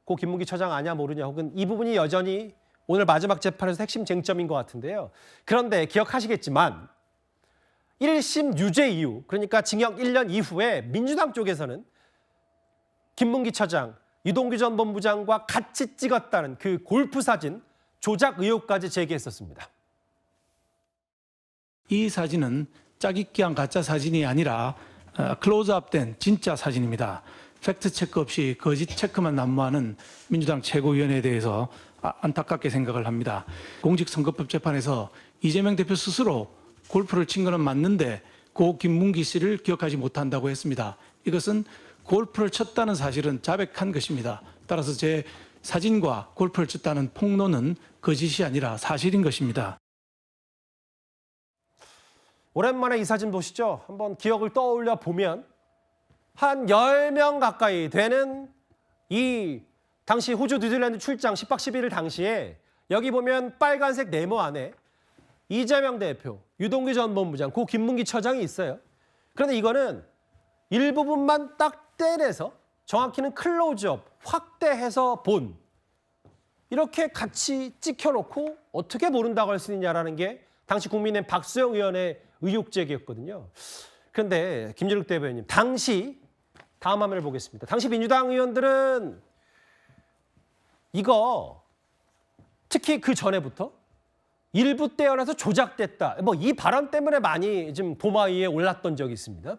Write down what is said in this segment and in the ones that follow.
고 김문기 처장 아냐 모르냐 혹은 이 부분이 여전히 오늘 마지막 재판에서 핵심 쟁점인 것 같은데요. 그런데 기억하시겠지만 1심 유죄 이후 그러니까 징역 1년 이후에 민주당 쪽에서는 김문기 처장, 유동규 전 본부장과 같이 찍었다는 그 골프 사진 조작 의혹까지 제기했었습니다. 이 사진은 짜깁기한 가짜 사진이 아니라 클로즈업된 진짜 사진입니다. 팩트체크 없이 거짓 체크만 난무하는 민주당 최고위원회에 대해서 안타깝게 생각을 합니다. 공직선거법 재판에서 이재명 대표 스스로 골프를 친 것은 맞는데 고 김문기 씨를 기억하지 못한다고 했습니다. 이것은 골프를 쳤다는 사실은 자백한 것입니다. 따라서 제 사진과 골프를 쳤다는 폭로는 거짓이 아니라 사실인 것입니다. 오랜만에 이 사진 보시죠. 한번 기억을 떠올려 보면 한 10명 가까이 되는 이 당시 호주 뉴질랜드 출장 10박 11일 당시에 여기 보면 빨간색 네모 안에 이재명 대표, 유동규 전 본부장, 고 김문기 처장이 있어요. 그런데 이거는 일부분만 딱 떼내서 정확히는 클로즈업, 확대해서 본 이렇게 같이 찍혀놓고 어떻게 모른다고 할 수 있냐라는 게 당시 국민의힘 박수영 의원의 의혹 제기였거든요. 그런데 김진욱 대변인님, 당시 다음 화면을 보겠습니다. 당시 민주당 의원들은 이거 특히 그 전에부터 일부 떼어내서 조작됐다. 뭐 이 발언 때문에 많이 좀 도마 위에 올랐던 적이 있습니다.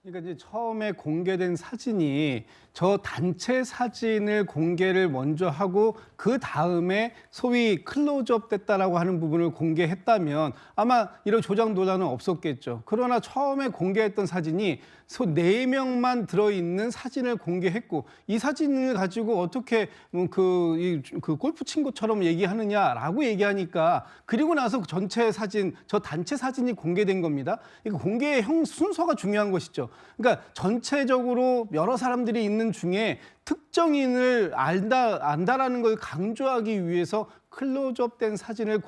그러니까 이제 처음에 공개된 사진이 저 단체 사진을 공개를 먼저 하고 그 다음에 소위 클로즈업 됐다라고 하는 부분을 공개했다면 아마 이런 조작 논란은 없었겠죠. 그러나 처음에 공개했던 사진이 4명만 들어있는 사진을 공개했고 이 사진을 가지고 어떻게 그 골프 친 것처럼 얘기하느냐라고 얘기하니까 그리고 나서 전체 사진, 저 단체 사진이 공개된 겁니다. 이거 공개의 순서가 중요한 것이죠. 그러니까 전체적으로 여러 사람들이 있는 중에 특정인을 안다라는 걸 강조하기 위해서 클로즈업된 사진을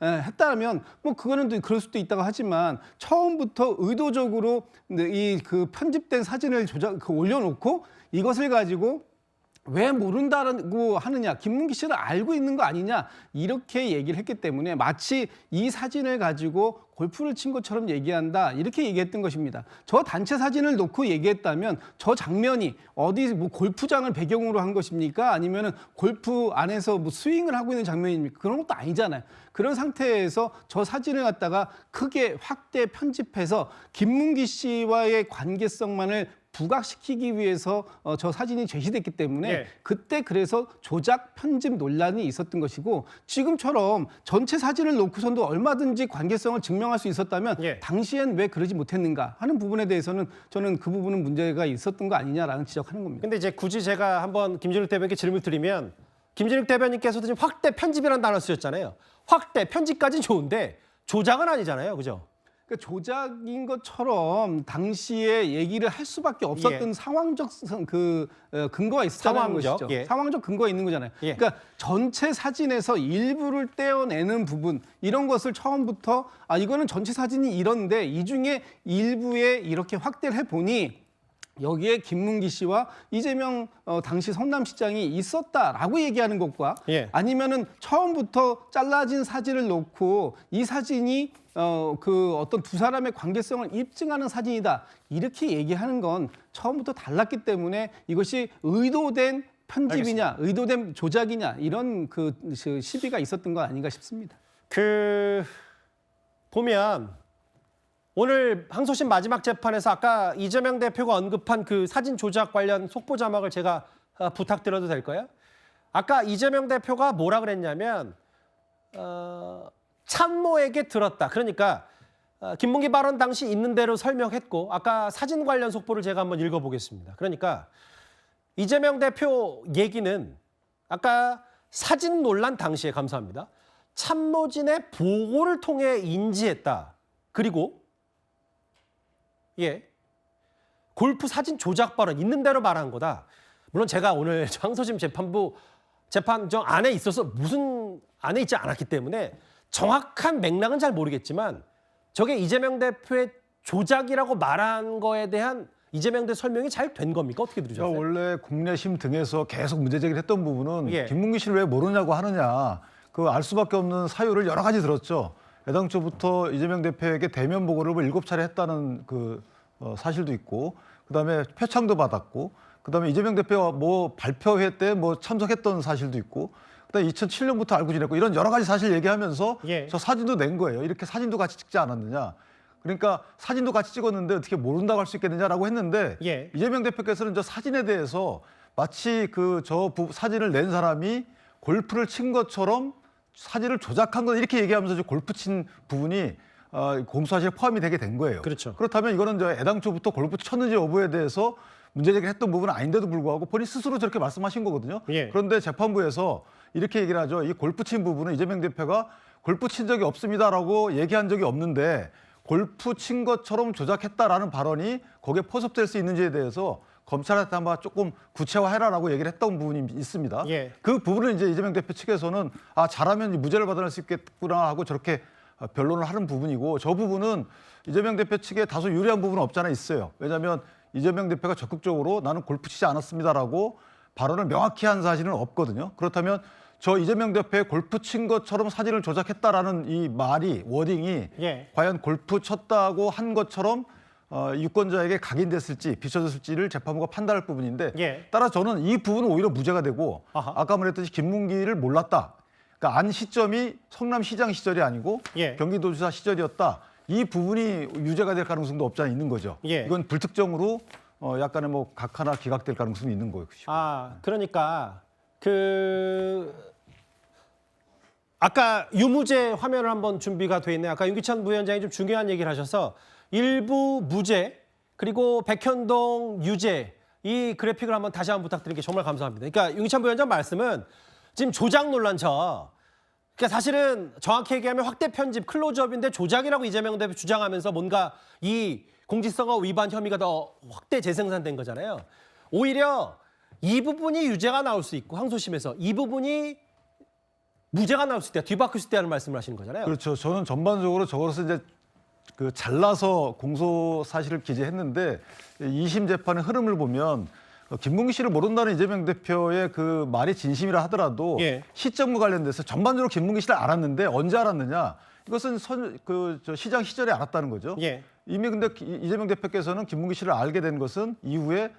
했다면 뭐 그거는 그럴 수도 있다고 하지만 처음부터 의도적으로 이 그 편집된 사진을 올려놓고 이것을 가지고 왜 모른다고 하느냐, 김문기 씨를 알고 있는 거 아니냐 이렇게 얘기를 했기 때문에 마치 이 사진을 가지고 골프를 친 것처럼 얘기한다 이렇게 얘기했던 것입니다. 저 단체 사진을 놓고 얘기했다면 저 장면이 어디 뭐 골프장을 배경으로 한 것입니까? 아니면은 골프 안에서 뭐 스윙을 하고 있는 장면입니까? 그런 것도 아니잖아요. 그런 상태에서 저 사진을 갖다가 크게 확대 편집해서 김문기 씨와의 관계성만을 부각시키기 위해서 저 사진이 제시됐기 때문에 예. 그때 그래서 조작 편집 논란이 있었던 것이고 지금처럼 전체 사진을 놓고선도 얼마든지 관계성을 증명할 수 있었다면 예. 당시엔 왜 그러지 못했는가 하는 부분에 대해서는 저는 그 부분은 문제가 있었던 거 아니냐라는 지적하는 겁니다. 근데 이제 굳이 제가 한번 김진욱 대변인께 질문을 드리면 김진욱 대변인께서도 지금 확대 편집이라는 단어 쓰셨잖아요. 확대 편집까지는 좋은데 조작은 아니잖아요. 그죠? 그러니까 조작인 것처럼 당시에 얘기를 할 수밖에 없었던 예. 상황적 근거가 있었다는 것이죠. 예. 상황적 근거가 있는 거잖아요. 예. 그러니까 전체 사진에서 일부를 떼어내는 부분 이런 것을 처음부터 이거는 전체 사진이 이런데 이 중에 일부에 이렇게 확대를 해보니 여기에 김문기 씨와 이재명 당시 성남시장이 있었다라고 얘기하는 것과 예. 아니면은 처음부터 잘라진 사진을 놓고 이 사진이 그 어떤 두 사람의 관계성을 입증하는 사진이다 이렇게 얘기하는 건 처음부터 달랐기 때문에 이것이 의도된 편집이냐, 알겠습니다. 의도된 조작이냐 이런 그 시비가 있었던 거 아닌가 싶습니다. 보면 오늘 항소심 마지막 재판에서 아까 이재명 대표가 언급한 그 사진 조작 관련 속보 자막을 제가 부탁드려도 될까요? 아까 이재명 대표가 뭐라 그랬냐면 참모에게 들었다. 그러니까 김문기 발언 당시 있는 대로 설명했고 아까 사진 관련 속보를 제가 한번 읽어보겠습니다. 그러니까 이재명 대표 얘기는 아까 사진 논란 당시에 감사합니다. 참모진의 보고를 통해 인지했다. 그리고 골프 사진 조작 발언 있는 대로 말한 거다. 물론 제가 오늘 항소심 재판정 안에 있어서 무슨 안에 있지 않았기 때문에 정확한 맥락은 잘 모르겠지만 저게 이재명 대표의 조작이라고 말한 거에 대한 이재명 대 설명이 잘 된 겁니까? 어떻게 들으셨어요? 원래 국내심 등에서 계속 문제 제기를 했던 부분은 예. 김문기 씨를 왜 모르냐고 하느냐. 그 알 수밖에 없는 사유를 여러 가지 들었죠. 애당초부터 이재명 대표에게 대면 보고를 뭐 7차례 했다는 그 사실도 있고, 그다음에 표창도 받았고, 그다음에 이재명 대표가 뭐 발표회 때 뭐 참석했던 사실도 있고, 그다음에 2007년부터 알고 지냈고, 이런 여러 가지 사실 얘기하면서 예. 저 사진도 낸 거예요. 이렇게 사진도 같이 찍지 않았느냐. 그러니까 사진도 같이 찍었는데 어떻게 모른다고 할 수 있겠느냐라고 했는데, 예. 이재명 대표께서는 저 사진에 대해서 마치 그 사진을 낸 사람이 골프를 친 것처럼 사진을 조작한 거 이렇게 얘기하면서 저 골프 친 부분이 공소사실에 포함이 되게 된 거예요. 그렇죠. 그렇다면 이거는 저 애당초부터 골프 쳤는지 여부에 대해서 문제 제기를 했던 부분은 아닌데도 불구하고 본인 스스로 저렇게 말씀하신 거거든요. 예. 그런데 재판부에서 이렇게 얘기를 하죠. 이 골프 친 부분은 이재명 대표가 골프 친 적이 없습니다라고 얘기한 적이 없는데 골프 친 것처럼 조작했다라는 발언이 거기에 포섭될 수 있는지에 대해서 검찰한테 한번 조금 구체화해라라고 얘기를 했던 부분이 있습니다. 예. 그 부분은 이제 이재명 대표 측에서는 잘하면 무죄를 받아낼 수 있겠구나 하고 저렇게 변론을 하는 부분이고, 저 부분은 이재명 대표 측에 다소 유리한 부분은 없잖아 있어요. 왜냐하면 이재명 대표가 적극적으로 나는 골프 치지 않았습니다라고 발언을 명확히 한 사실은 없거든요. 그렇다면 저 이재명 대표의 골프 친 것처럼 사진을 조작했다라는 이 말이 워딩이 예. 과연 골프 쳤다고 한 것처럼 유권자에게 각인됐을지 비춰졌을지를 재판부가 판단할 부분인데, 예. 따라 저는 이 부분은 오히려 무죄가 되고, 아하. 아까 말했듯이 김문기를 몰랐다. 그러니까 안 시점이 성남시장 시절이 아니고 예. 경기도지사 시절이었다. 이 부분이 유죄가 될 가능성도 없지 않아 있는 거죠. 예. 이건 불특정으로 약간의 뭐 각하나 기각될 가능성이 있는 거예요. 그러니까 아까 유무죄 화면을 한번 준비가 돼 있네요. 아까 윤기찬 부위원장이 좀 중요한 얘기를 하셔서 일부 무죄 그리고 백현동 유죄 이 그래픽을 한번 다시 한번 부탁드리는 게 정말 감사합니다. 그러니까 윤기찬 부위원장 말씀은 지금 조작 논란 그러니까 사실은 정확히 얘기하면 확대 편집 클로즈업인데 조작이라고 이재명 대표 주장하면서 뭔가 이 공직선거 위반 혐의가 더 확대 재생산된 거잖아요. 오히려 이 부분이 유죄가 나올 수 있고 항소심에서 이 부분이 무죄가 나올 수 있다, 뒤바뀔 수 있다는 말씀을 하시는 거잖아요. 그렇죠. 저는 전반적으로 저거서 이제 잘라서 공소 사실을 기재했는데 2심 재판의 흐름을 보면 김문기 씨를 모른다는 이재명 대표의 그 말이 진심이라 하더라도 예. 시점과 관련돼서 전반적으로 김문기 씨를 알았는데 언제 알았느냐? 이것은 시장 시절에 알았다는 거죠. 예. 이미 근데 이재명 대표께서는 김문기 씨를 알게 된 것은 이후에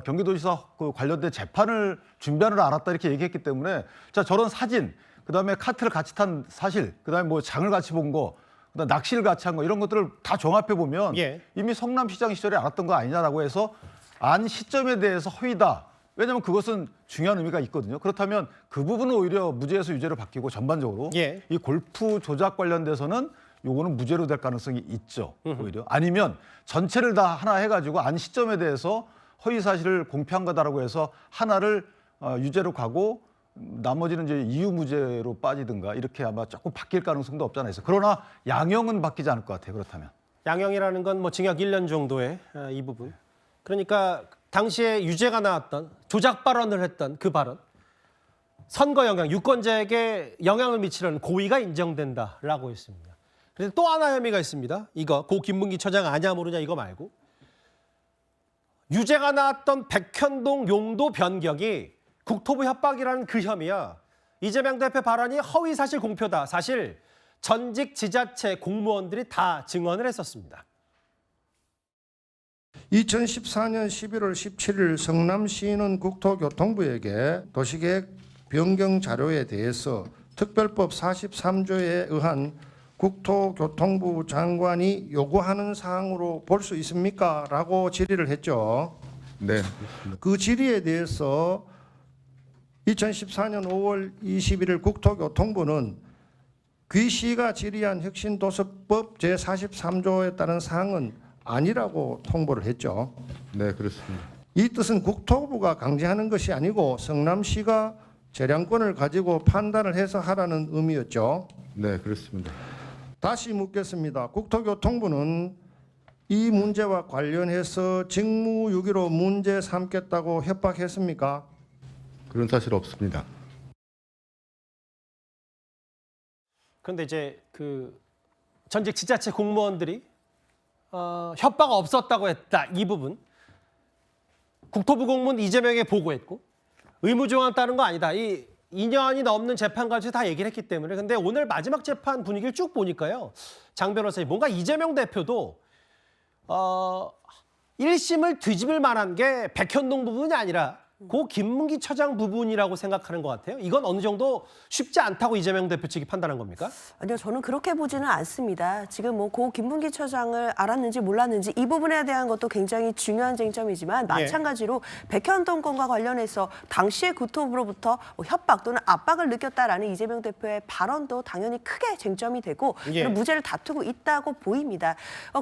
경기도지사 관련된 재판을 준비하느라 알았다 이렇게 얘기했기 때문에, 자, 저런 사진, 그다음에 카트를 같이 탄 사실, 그다음에 뭐 장을 같이 본 거, 그다음 낚시를 같이 한 거, 이런 것들을 다 종합해 보면 예. 이미 성남시장 시절에 알았던 거 아니냐라고 해서 안 시점에 대해서 허위다. 왜냐하면 그것은 중요한 의미가 있거든요. 그렇다면 그 부분은 오히려 무죄에서 유죄로 바뀌고, 전반적으로 예. 이 골프 조작 관련돼서는 요거는 무죄로 될 가능성이 있죠. 오히려 아니면 전체를 다 하나 해가지고 안 시점에 대해서 허위 사실을 공표한 거다라고 해서 하나를 유죄로 가고 나머지는 이제 이유 무죄로 빠지든가 이렇게 아마 조금 바뀔 가능성도 없지 않아 있어요. 그러나 양형은 바뀌지 않을 것 같아요. 그렇다면. 양형이라는 건 뭐 징역 1년 정도의 이 부분. 그러니까 당시에 유죄가 나왔던 조작 발언을 했던 그 발언. 선거 영향, 유권자에게 영향을 미치는 고의가 인정된다라고 했습니다. 그런데 또 하나 혐의가 있습니다. 이거 고 김문기 처장 아냐 모르냐 이거 말고. 유죄가 나왔던 백현동 용도 변경이 국토부 협박이라는 그 혐의야. 이재명 대표 발언이 허위 사실 공표다. 사실 전직 지자체 공무원들이 다 증언을 했었습니다. 2014년 11월 17일 성남시는 국토교통부에게 도시계획 변경 자료에 대해서 특별법 43조에 의한 국토교통부 장관이 요구하는 사항으로 볼 수 있습니까? 라고 질의를 했죠. 네. 그 질의에 대해서 2014년 5월 21일 국토교통부는 귀시가 질의한 혁신도서법 제43조에 따른 사항은 아니라고 통보를 했죠. 네, 그렇습니다. 이 뜻은 국토부가 강제하는 것이 아니고 성남시가 재량권을 가지고 판단을 해서 하라는 의미였죠. 네, 그렇습니다. 다시 묻겠습니다. 국토교통부는 이 문제와 관련해서 직무유기로 문제 삼겠다고 협박했습니까? 그런 사실 없습니다. 그런데 이제 그 전직 지자체 공무원들이 협박 없었다고 했다. 이 부분. 국토부 공무원 이재명에 보고했고 의무조항 따른 거 아니다. 이 2년이 넘는 재판까지 다 얘기를 했기 때문에. 근데 오늘 마지막 재판 분위기를 쭉 보니까요. 장 변호사님, 뭔가 이재명 대표도 1심을 뒤집을 만한 게 백현동 부분이 아니라 고 김문기 처장 부분이라고 생각하는 것 같아요. 이건 어느 정도 쉽지 않다고 이재명 대표 측이 판단한 겁니까? 아니요, 저는 그렇게 보지는 않습니다. 지금 뭐 고 김문기 처장을 알았는지 몰랐는지 이 부분에 대한 것도 굉장히 중요한 쟁점이지만 마찬가지로 백현동 건과 관련해서 당시의 국토부로부터 협박 또는 압박을 느꼈다라는 이재명 대표의 발언도 당연히 크게 쟁점이 되고 저는 무죄를 다투고 있다고 보입니다.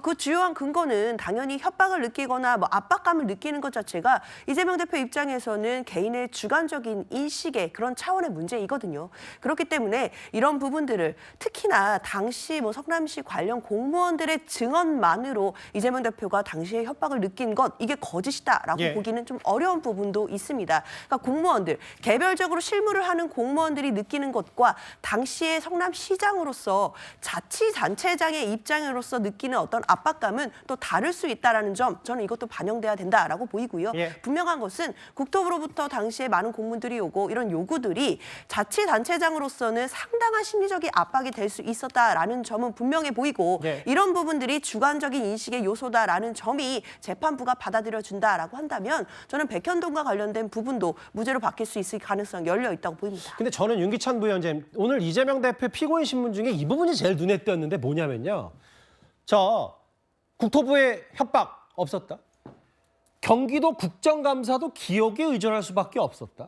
그 주요한 근거는 당연히 협박을 느끼거나 뭐 압박감을 느끼는 것 자체가 이재명 대표 입장에서는 개인의 주관적인 인식의 그런 차원의 문제이거든요. 그렇기 때문에 이런 부분들을 특히나 당시 뭐 성남시 관련 공무원들의 증언만으로 이재명 대표가 당시에 협박을 느낀 것 이게 거짓이다라고 보기는 좀 어려운 부분도 있습니다. 그러니까 공무원들 개별적으로 실무를 하는 공무원들이 느끼는 것과 당시에 성남시장으로서 자치단체장의 입장으로서 느끼는 어떤 압박감은 또 다를 수 있다라는 점 저는 이것도 반영돼야 된다라고 보이고요. 분명한 것은 국토부로부터 당시에 많은 공문들이 오고 이런 요구들이 자치단체장으로서는 상당한 심리적인 압박이 될 수 있었다라는 점은 분명해 보이고 이런 부분들이 주관적인 인식의 요소다라는 점이 재판부가 받아들여준다라고 한다면 저는 백현동과 관련된 부분도 무죄로 바뀔 수 있을 가능성이 열려 있다고 보입니다. 근데 저는 윤기찬 부위원장님, 오늘 이재명 대표 피고인 신문 중에 이 부분이 제일 눈에 띄었는데 뭐냐면요. 저 국토부의 협박 없었다. 경기도 국정감사도 기억에 의존할 수밖에 없었다.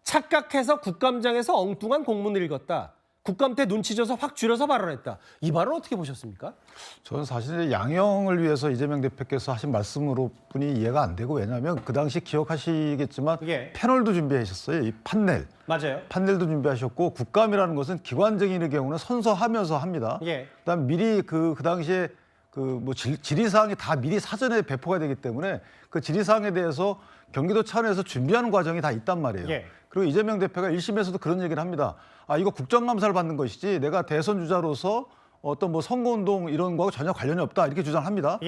착각해서 국감장에서 엉뚱한 공문을 읽었다. 국감때 눈치 줘서 확 줄여서 발언했다. 이 발언 어떻게 보셨습니까? 저는 사실 양형을 위해서 이재명 대표께서 하신 말씀으로 뿐이 이해가 안 되고, 왜냐하면 그 당시 기억하시겠지만 패널도 준비하셨어요. 이 판넬. 맞아요. 판넬도 준비하셨고, 국감이라는 것은 기관적인 경우는 선서하면서 합니다. 그다음 미리 그 당시에 뭐 질의사항이 다 미리 사전에 배포가 되기 때문에 그 질의사항에 대해서 경기도 차원에서 준비하는 과정이 다 있단 말이에요. 그리고 이재명 대표가 1심에서도 그런 얘기를 합니다. 이거 국정감사를 받는 것이지 내가 대선 주자로서 어떤 뭐 선거운동 이런 거하고 전혀 관련이 없다, 이렇게 주장합니다.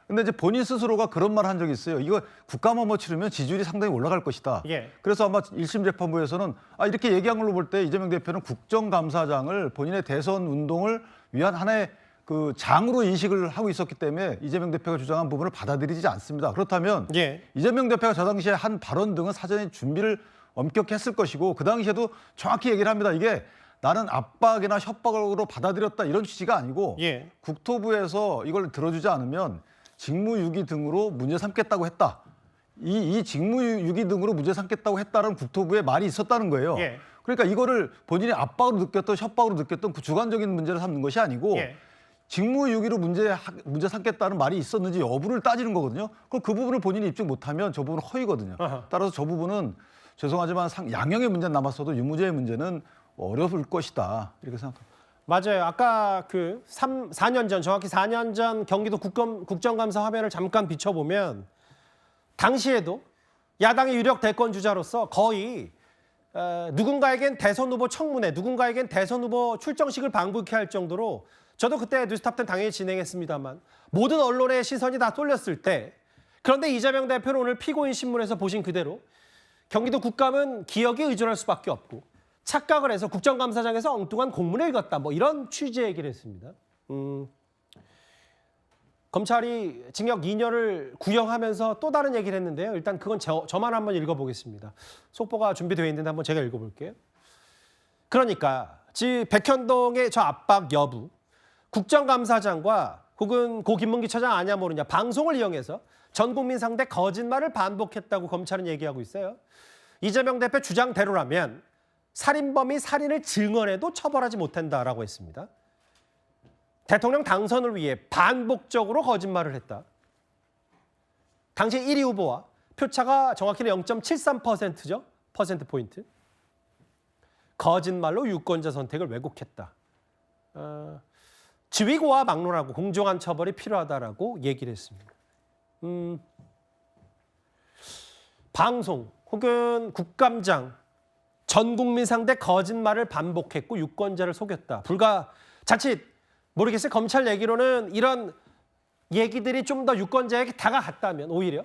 근데 이제 본인 스스로가 그런 말 한 적이 있어요. 이거 국감 한번 치르면 지지율이 상당히 올라갈 것이다. 그래서 아마 1심 재판부에서는 이렇게 얘기한 걸로 볼 때 이재명 대표는 국정감사장을 본인의 대선 운동을 위한 하나의 그 장으로 인식을 하고 있었기 때문에 이재명 대표가 주장한 부분을 받아들이지 않습니다. 그렇다면 이재명 대표가 저 당시에 한 발언 등은 사전에 준비를 엄격히 했을 것이고, 그 당시에도 정확히 얘기를 합니다. 이게 나는 압박이나 협박으로 받아들였다, 이런 취지가 아니고 국토부에서 이걸 들어주지 않으면 직무유기 등으로 문제 삼겠다고 했다. 이 직무유기 등으로 문제 삼겠다고 했다는 국토부의 말이 있었다는 거예요. 그러니까 이거를 본인이 압박으로 느꼈던 협박으로 느꼈던 그 주관적인 문제를 삼는 것이 아니고 직무유기로 문제 삼겠다는 말이 있었는지 여부를 따지는 거거든요. 그럼 그 부분을 본인이 입증 못하면 저 부분은 허위거든요. 따라서 저 부분은 죄송하지만 양형의 문제는 남았어도 유무죄의 문제는 어려울 것이다, 이렇게 생각합니다. 맞아요. 아까 그 4년 전, 정확히 4년 전 경기도 국정감사 화면을 잠깐 비춰보면 당시에도 야당의 유력 대권 주자로서 거의 누군가에겐 대선 후보 청문회, 누군가에겐 대선 후보 출정식을 방불케 할 정도로, 저도 그때 뉴스탑10 당연히 진행했습니다만 모든 언론의 시선이 다 쏠렸을 때, 그런데 이재명 대표는 오늘 피고인 신문에서 보신 그대로 경기도 국감은 기억에 의존할 수밖에 없고 착각을 해서 국정감사장에서 엉뚱한 공문을 읽었다, 뭐 이런 취지의 얘기를 했습니다. 검찰이 징역 2년을 구형하면서 또 다른 얘기를 했는데요. 일단 그건 저만 한번 읽어보겠습니다. 속보가 준비되어 있는데 한번 제가 읽어볼게요. 그러니까 백현동의 저 압박 여부, 국정감사장과 혹은 고 김문기 처장 아냐 모르냐 방송을 이용해서 전 국민 상대 거짓말을 반복했다고 검찰은 얘기하고 있어요. 이재명 대표 주장대로라면 살인범이 살인을 증언해도 처벌하지 못한다라고 했습니다. 대통령 당선을 위해 반복적으로 거짓말을 했다. 당시 1위 후보와 표차가 정확히는 0.73%죠. 퍼센트포인트. 거짓말로 유권자 선택을 왜곡했다. 지위고와 막론하고 공정한 처벌이 필요하다라고 얘기를 했습니다. 방송 혹은 국감장, 전 국민 상대 거짓말을 반복했고 유권자를 속였다. 자칫 모르겠어요. 검찰 얘기로는 이런 얘기들이 좀 더 유권자에게 다가갔다면 오히려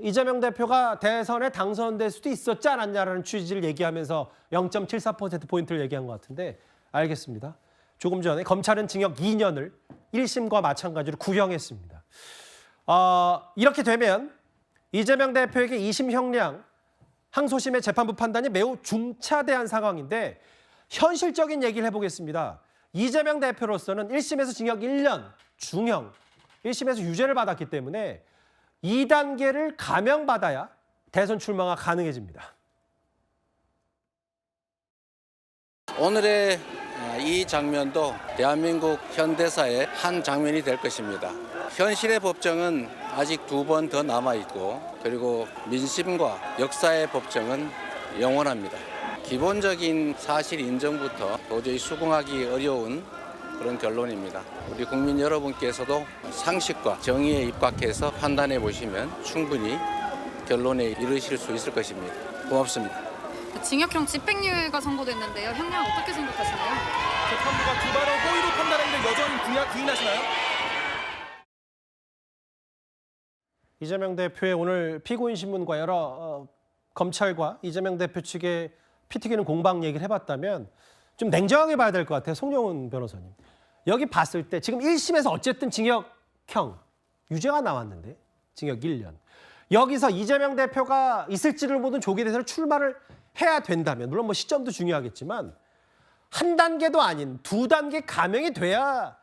이재명 대표가 대선에 당선될 수도 있었지 않았냐라는 취지를 얘기하면서 0.74%포인트를 얘기한 것 같은데 알겠습니다. 조금 전에 검찰은 징역 2년을 1심과 마찬가지로 구형했습니다. 이렇게 되면 이재명 대표에게 2심 형량, 항소심의 재판부 판단이 매우 중차대한 상황인데 현실적인 얘기를 해보겠습니다. 이재명 대표로서는 1심에서 징역 1년, 중형, 1심에서 유죄를 받았기 때문에 2단계를 감형받아야 대선 출마가 가능해집니다. 오늘의 이 장면도 대한민국 현대사의 한 장면이 될 것입니다. 현실의 법정은 아직 2번 더 남아있고 그리고 민심과 역사의 법정은 영원합니다. 기본적인 사실 인정부터 도저히 수긍하기 어려운 그런 결론입니다. 우리 국민 여러분께서도 상식과 정의에 입각해서 판단해 보시면 충분히 결론에 이르실 수 있을 것입니다. 고맙습니다. 징역형 집행유예가 선고됐는데요. 형량 어떻게 생각하시나요? 재판부가 두발의 호의로 판단했는데 여전히 부인하시나요? 이재명 대표의 오늘 피고인 신문과 여러 검찰과 이재명 대표 측의 피 튀기는 공방 얘기를 해봤다면 좀 냉정하게 봐야 될 것 같아요. 송영훈 변호사님. 여기 봤을 때 지금 1심에서 어쨌든 징역형, 유죄가 나왔는데 징역 1년. 여기서 이재명 대표가 있을지를 모든 조기 대선을 출마를 해야 된다면 물론 뭐 시점도 중요하겠지만 한 단계도 아닌 2단계 감형이 돼야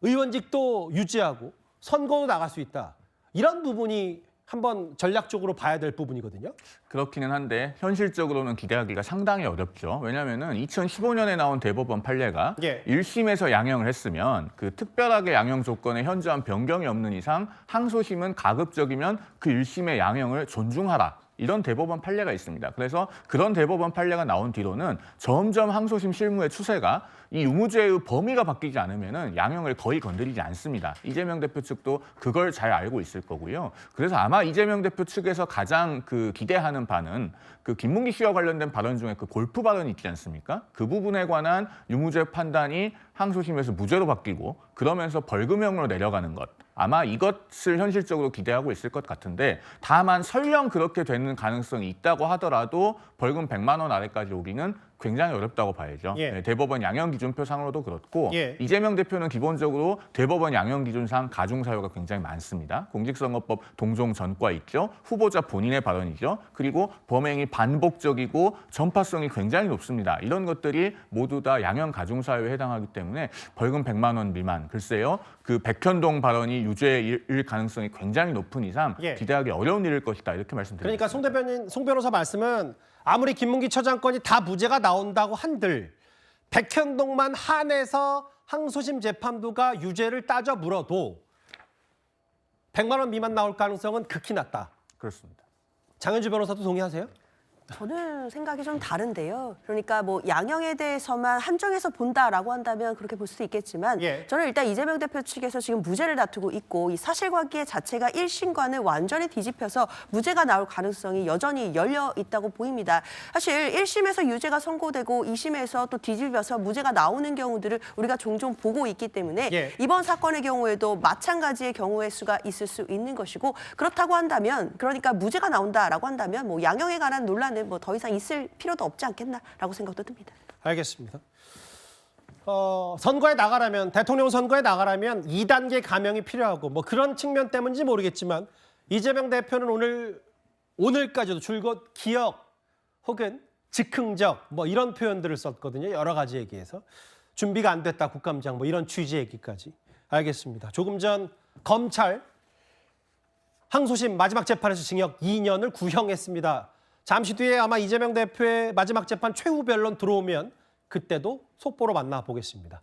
의원직도 유지하고 선거도 나갈 수 있다. 이런 부분이 한번 전략적으로 봐야 될 부분이거든요. 그렇기는 한데 현실적으로는 기대하기가 상당히 어렵죠. 왜냐하면은 2015년에 나온 대법원 판례가 1심에서 양형을 했으면 그 특별하게 양형 조건에 현저한 변경이 없는 이상 항소심은 가급적이면 그 1심의 양형을 존중하라. 이런 대법원 판례가 있습니다. 그래서 그런 대법원 판례가 나온 뒤로는 점점 항소심 실무의 추세가 이 유무죄의 범위가 바뀌지 않으면은 양형을 거의 건드리지 않습니다. 이재명 대표 측도 그걸 잘 알고 있을 거고요. 그래서 아마 이재명 대표 측에서 가장 그 기대하는 바는 그 김문기 씨와 관련된 발언 중에 그 골프 발언이 있지 않습니까? 그 부분에 관한 유무죄 판단이 항소심에서 무죄로 바뀌고 그러면서 벌금형으로 내려가는 것. 아마 이것을 현실적으로 기대하고 있을 것 같은데 다만 설령 그렇게 되는 가능성이 있다고 하더라도 벌금 100만 원 아래까지 오기는 굉장히 어렵다고 봐야죠. 네, 대법원 양형기준표상으로도 그렇고 이재명 대표는 기본적으로 대법원 양형기준상 가중사유가 굉장히 많습니다. 공직선거법 동종 전과 있죠. 후보자 본인의 발언이죠. 그리고 범행이 반복적이고 전파성이 굉장히 높습니다. 이런 것들이 모두 다 양형 가중사유에 해당하기 때문에 벌금 100만 원 미만. 글쎄요. 그 백현동 발언이 유죄일 가능성이 굉장히 높은 이상 기대하기 어려운 일일 것이다. 이렇게 말씀드립니다. 그러니까 송 변호사 말씀은 아무리 김문기 처장건이 다 무죄가 나온다고 한들 백현동만 한해서 항소심 재판부가 유죄를 따져 물어도 100만 원 미만 나올 가능성은 극히 낮다. 그렇습니다. 장현주 변호사도 동의하세요? 저는 생각이 좀 다른데요. 그러니까 뭐 양형에 대해서만 한정해서 본다라고 한다면 그렇게 볼 수도 있겠지만 저는 일단 이재명 대표 측에서 지금 무죄를 다투고 있고 이 사실관계 자체가 1심과는 완전히 뒤집혀서 무죄가 나올 가능성이 여전히 열려 있다고 보입니다. 사실 1심에서 유죄가 선고되고 2심에서 또 뒤집혀서 무죄가 나오는 경우들을 우리가 종종 보고 있기 때문에 이번 사건의 경우에도 마찬가지의 경우의 수가 있을 수 있는 것이고 그렇다고 한다면 그러니까 무죄가 나온다라고 한다면 뭐 양형에 관한 논란 뭐 더 이상 있을 필요도 없지 않겠나라고 생각도 듭니다. 알겠습니다. 선거에 나가려면 대통령 선거에 나가려면 2단계 감형이 필요하고 뭐 그런 측면 때문인지 모르겠지만 이재명 대표는 오늘까지도 줄곧 기억 혹은 즉흥적 뭐 이런 표현들을 썼거든요. 여러 가지 얘기해서 준비가 안 됐다 국감장 뭐 이런 취지 얘기까지. 알겠습니다. 조금 전 검찰 항소심 마지막 재판에서 징역 2년을 구형했습니다. 잠시 뒤에 아마 이재명 대표의 마지막 재판 최후 변론 들어오면 그때도 속보로 만나보겠습니다.